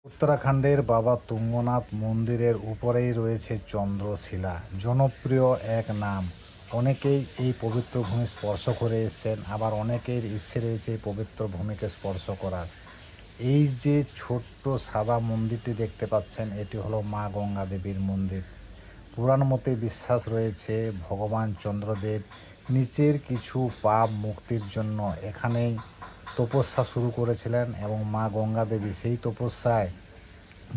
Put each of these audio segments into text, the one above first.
উত্তরাখণ্ডের বাবা তুঙ্গনাথ মন্দিরের উপরেই রয়েছে চন্দ্রশিলা, জনপ্রিয় এক নাম। অনেকেই এই পবিত্র ভূমি স্পর্শ করে এসেছেন, আবার অনেকের ইচ্ছে রয়েছে এই পবিত্র ভূমিকে স্পর্শ করার। এই যে ছোট্ট সাদা মন্দিরটি দেখতে পাচ্ছেন, এটি হলো মা গঙ্গা দেবীর মন্দির। পুরাণ মতে বিশ্বাস রয়েছে ভগবান চন্দ্রদেব নিচের কিছু পাপ মুক্তির জন্য এখানেই তপস্যা শুরু করেছিলেন এবং মা গঙ্গা দেবী সেই তপস্যায়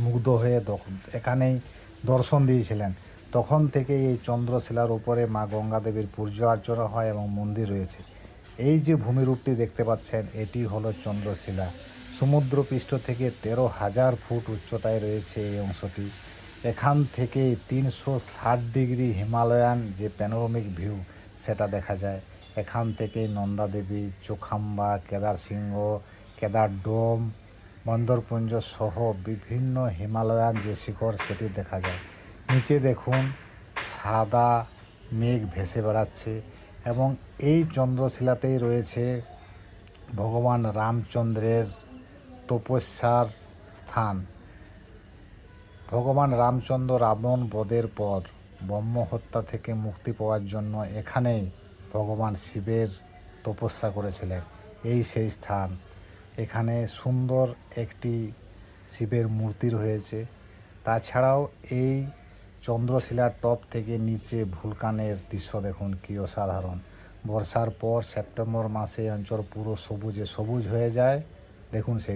মুগ্ধ হয়ে এখানেই দর্শন দিয়েছিলেন। তখন থেকে এই চন্দ্রশিলার উপরে মা গঙ্গা দেবীর পূজা অর্চনা হয় এবং মন্দির রয়েছে। এই যে ভূমিরূপটি দেখতে পাচ্ছেন, এটি হলো চন্দ্রশিলা। সমুদ্রপৃষ্ঠ থেকে 13,000 ফুট উচ্চতায় রয়েছে এই অংশটি। এখান থেকে 360 ডিগ্রি হিমালয়ান যে প্যানোরামিক ভিউ সেটা দেখা যায়। এখান থেকে নন্দা দেবী, চোখাম্বা, কেদার সিংহ, কেদার ডোম, বন্দরপুঞ্জ সহ বিভিন্ন হিমালয়ান যে শিখর সেটি দেখা যায়। নিচে দেখুন সাদা মেঘ ভেসে বেড়াচ্ছে এবং এই চন্দ্রশিলাতেই রয়েছে ভগবান রামচন্দ্রের তপস্যার স্থান। ভগবান রামচন্দ্র রাবণ বধের পর ব্রহ্মহত্যা থেকে মুক্তি পাওয়ার জন্য এখানেই ভগবান শিবের তপস্যা করেছিলেন। এই সেই স্থান। এখানে সুন্দর একটি শিবের মূর্তি রয়েছে। তাছাড়াও এই চন্দ্রশিলার টপ থেকে নিচে ভুলকানের দৃশ্য দেখুন কী অসাধারণ। বর্ষার পর সেপ্টেম্বর মাসে অঞ্চল পুরো সবুজে সবুজ হয়ে যায়। দেখুন সেই